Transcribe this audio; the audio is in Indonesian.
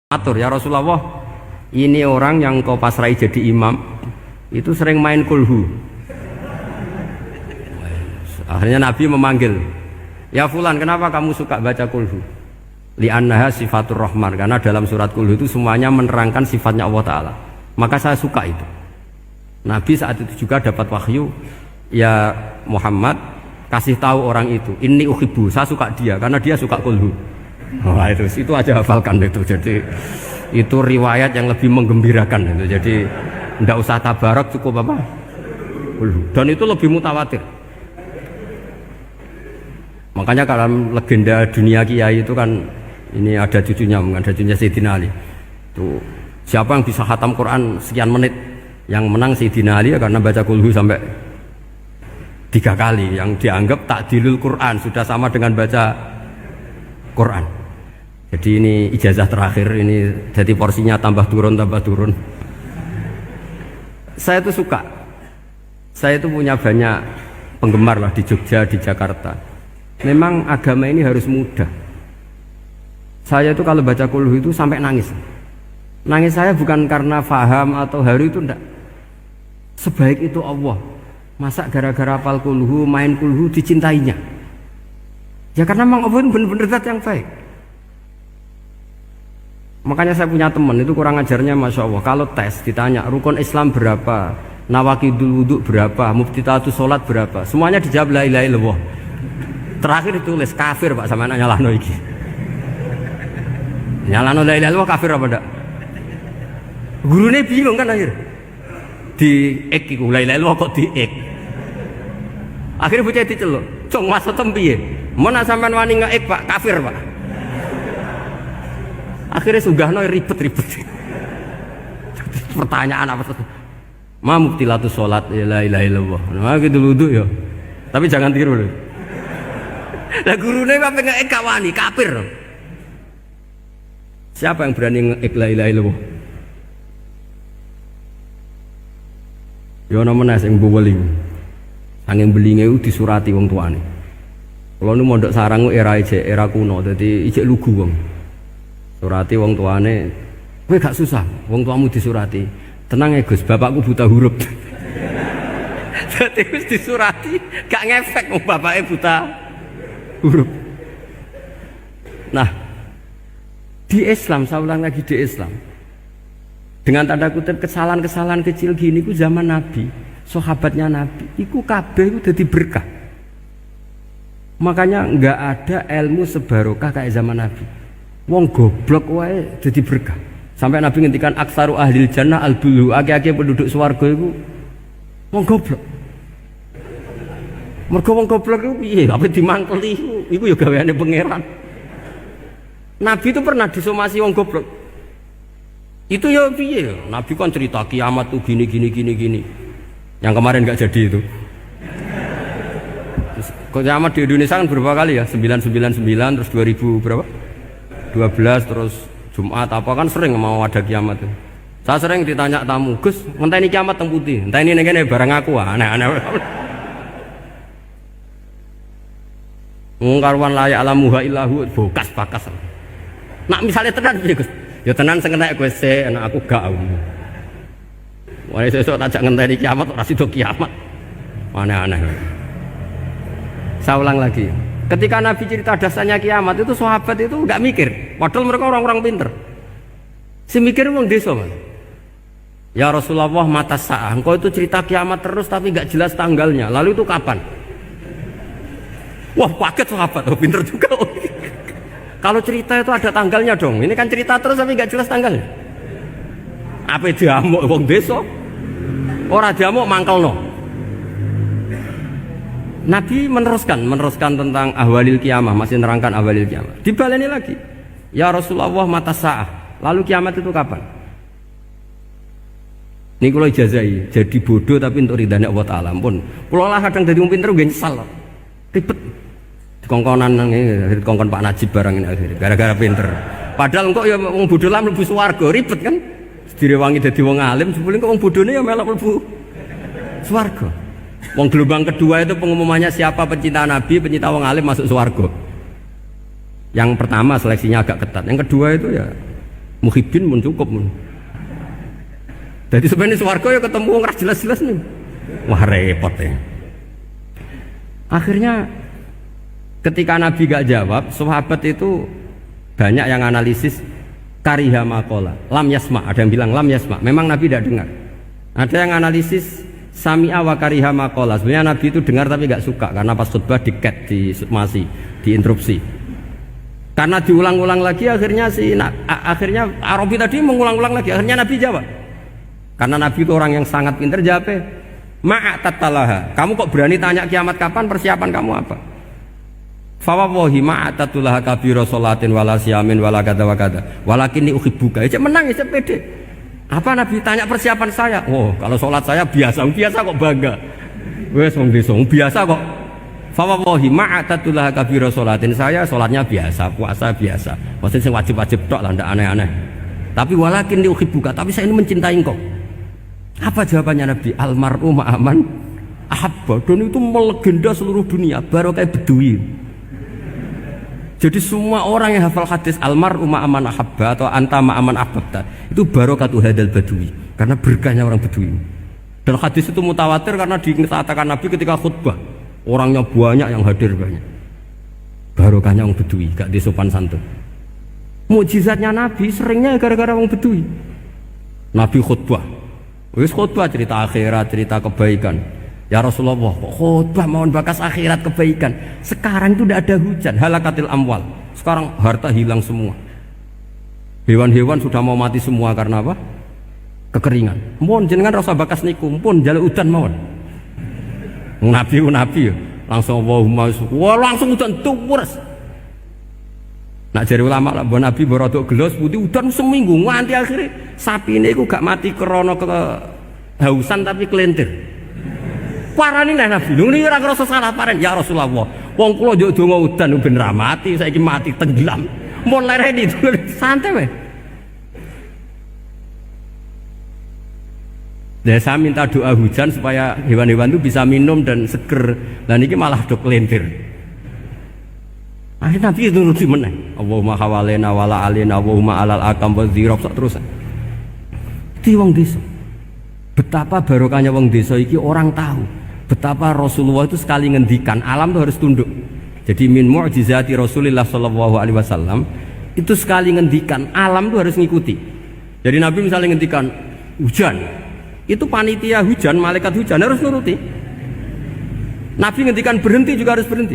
Atur ya Rasulullah, ini orang yang kau pasrai jadi imam itu sering main kulhu. Akhirnya Nabi memanggil, ya Fulan, kenapa kamu suka baca kulhu? Li'annaha sifatur rahman, karena dalam surat kulhu itu semuanya menerangkan sifatnya Allah Ta'ala. Maka saya suka itu. Nabi saat itu juga dapat wahyu, ya Muhammad, kasih tahu orang itu, inni uhibbu, saya suka dia karena dia suka kulhu. Wah, itu aja hafalkan itu. Jadi itu riwayat yang lebih menggembirakan itu. Jadi tidak usah tabarak, cukup apa? Dan itu lebih mutawatir. Makanya kalau legenda dunia kiai itu kan ini ada cucunya Sayyidina Ali. Itu siapa yang bisa khatam Quran sekian menit, yang menang Sayyidina Ali ya, karena baca kulhu sampai 3 kali, yang dianggap takdilul Quran, sudah sama dengan baca Quran. Jadi ini ijazah terakhir, ini jadi porsinya tambah turun. Saya itu suka, saya itu punya banyak penggemar lah di Jogja, di Jakarta. Memang agama ini harus mudah. Saya itu kalau baca kulhu itu sampai nangis. Nangis saya bukan karena faham atau haru, itu enggak. Sebaik itu Allah, masa gara-gara hafal kulhu, main kulhu dicintainya? Ya karena memang Allah itu benar-benar zat yang baik. Makanya saya punya teman itu kurang ajarnya, masya Allah. Kalau tes ditanya rukun Islam berapa, nawakidul wudhu berapa, muftitatus sholat berapa, semuanya dijawab la ilaha illallah. Terakhir ditulis kafir Pak, sama anak nyalano iki. Nyalano la ilaha illallah kafir apa enggak? Gurunya bingung kan akhir. Di ek iku la ilaha illallah kok di ek. Akhirnya bocah diceluk, "Cung maksud tempiye? Mun sampean wani nge-ek Pak, kafir Pak." Akhirnya sugahno ribet-ribet. Pertanyaan apa tuh? Ma mubtilatus sholat ya la ilaha illallah. Nah gitu wudu ya. Tapi jangan tiru loh. Lah gurune kok pengen ek wani kafir. Siapa yang berani nge-ek la ilaha illallah? Ya ana meneh sing mbuweling. Angin belinge disurati wong tuane. Kalau nu mondok sarang era kuno, dadi ijek lugu wong. Surati wong tuane, kowe gak susah, wong tuamu disurati. Tenang ya Gus, bapakku buta huruf. Dadi wis disurati, gak ngefek wong bapake buta huruf. Nah, di Islam, saya ulang lagi, di Islam, dengan tanda kutip kesalahan-kesalahan kecil gini ku zaman Nabi, sahabatnya Nabi, iku kabeh ku dadi berkah. Makanya enggak ada ilmu sebarokah kayak zaman Nabi. Wong goblok wae jadi berkah. Sampai Nabi ngendikan aksaru ahlil jannah al-bulu, akeh-akeh penduduk swarga iku wong goblok. Mergo wong goblok iku piye? Apa dimangkeli iku ya gaweane pangeran. Nabi itu pernah disomasi wong goblok. Itu ya piye? Nabi kan cerita kiamat tuh gini. Yang kemarin enggak jadi itu. Kiamat di Indonesia kan berapa kali ya? 999 terus 2000 berapa? 12 terus Jumat apa kan sering mau ada kiamat itu. Saya sering ditanya tamu, Gus, ngenteni kiamat teng putih. Enteni ning kene barang aku aneh-aneh. Ngkarwan layak alamuha illahu bokas bakas. Nak misalnya tenan piye Gus? Ya tenan sing kena kowe sik, anak aku gak. Wah sesuk tak jak ngenteni kiamat ora sida kiamat. Aneh-aneh. Saya ulang lagi. Ketika Nabi cerita dasarnya kiamat itu sahabat itu nggak mikir, padahal mereka orang-orang pinter. Si mikir wong desa man. Ya Rasulullah mata sa'ah, engkau itu cerita kiamat terus tapi nggak jelas tanggalnya. Lalu itu kapan? Wah kaget sahabat, oh pinter juga. Kalau cerita itu ada tanggalnya dong. Ini kan cerita terus tapi nggak jelas tanggalnya. Apa diamuk wong desa? Ora diamuk mangkelno. Nabi meneruskan tentang ahwalil kiamah, masih menerangkan ahwalil kiamah. Dibaleni lagi, ya Rasulullah mata sa'ah, lalu kiamat itu kapan? Ini kalau ijazai, jadi bodoh tapi untuk ridhanya Allah Ta'ala. Ampun, kalau lah kadang jadi pinter gue nyesal, ribet. Dikongkon Pak Najib barang ini akhirnya, gara-gara pinter. Padahal kok ya wong bodoh lah mlebu swarga, ribet kan? Direwangi dadi wong alim, sebelum kok wong bodohnya ya melok mlebu swarga. Wong gelombang kedua itu pengumumannya siapa pencinta Nabi, pencinta wong alim masuk swarga. Yang pertama seleksinya agak ketat, yang kedua itu ya Muhibbin mun cukup mun. Jadi sebenarnya swarga ya ketemu wong ra jelas-jelas nih. Wah repot ya. Akhirnya ketika Nabi gak jawab, sahabat itu banyak yang analisis kariha maqala, lam yasma, ada yang bilang lam yasma, memang Nabi tidak dengar. Ada yang analisis sami'a wa kariha maqala, sebenarnya Nabi itu dengar tapi gak suka karena pas khutbah di-cut, diinterupsi. Karena diulang-ulang lagi akhirnya akhirnya Arabi tadi mengulang-ulang lagi, akhirnya Nabi jawab. Karena Nabi itu orang yang sangat pintar, jawab ma'atatalaha, kamu kok berani tanya kiamat kapan, persiapan kamu apa? Fawawahi ma'atatulaha kabira sholatin wala siyamin wala kada wa kada walakinni uhibbuka. Ya menang ya pede. Apa Nabi tanya persiapan saya? Oh, kalau sholat saya biasa kok bangga. Wes wong desa biasa kok. Fawawahi ma'atatulaha kabira sholatin, saya sholatnya biasa, puasa biasa. Maksudnya sing wajib-wajib tok lah, ndak aneh-aneh. Tapi walakinni uhibbuka, tapi saya ini mencintai engkau. Apa jawabannya Nabi? Almar'u ma'aman ahabba. Dan itu melegenda seluruh dunia, baru kayak Bedui. Jadi semua orang yang hafal hadis almar'u ma'aman ahabba atau anta ma'aman ahbabta itu barokatu hadal badui, karena berkahnya orang Bedui. Dan hadis itu mutawatir karena dikatakan Nabi ketika khutbah, orangnya banyak yang hadir banyak. Barokahnya orang Bedui, gak disopan santun. Mukjizatnya Nabi seringnya gara-gara orang Bedui. Nabi khutbah, wis khutbah cerita akhirat, cerita kebaikan. Ya Rasulullah, kok khutbah mohon bakas akhirat kebaikan. Sekarang itu tidak ada hujan, halakatil amwal. Sekarang harta hilang semua. Hewan-hewan sudah mau mati semua karena apa? Kekeringan. Mohon jenengan rasa bakas niku, pun jaluk udan mohon. Nabi langsung Allahumma wah langsung udan tuwres. Nak jari ulama lah, mbok Nabi berodok gelos putih udan seminggu nganti akhirnya sapi ini gak mati krono kehausan tapi kelentir. Parani nek Nabi, lho niki ora krasa salah paren ya Rasulullah. Wong kula njuk donga udan ben ra mati, saiki mati tenggelam. Mun lereni santai wae. Dan saya minta doa hujan supaya hewan-hewan itu bisa minum dan seger. Dan ini malah dok lentir. Akhirnya Nabi itu nuruti meneh. Allahumma hawalena wala alina Allahumma alal akam wa zirab terus. Itu wong desa. Betapa barokahnya wong desa iki orang tahu. Betapa Rasulullah itu sekali ngendikan alam itu harus tunduk. Jadi min mu'jizati Rasulullah sallallahu alaihi wasallam itu sekali ngendikan alam itu harus ngikuti. Jadi Nabi misalnya ngendikan hujan, itu panitia hujan, malaikat hujan harus nuruti. Nabi ngendikan berhenti juga harus berhenti.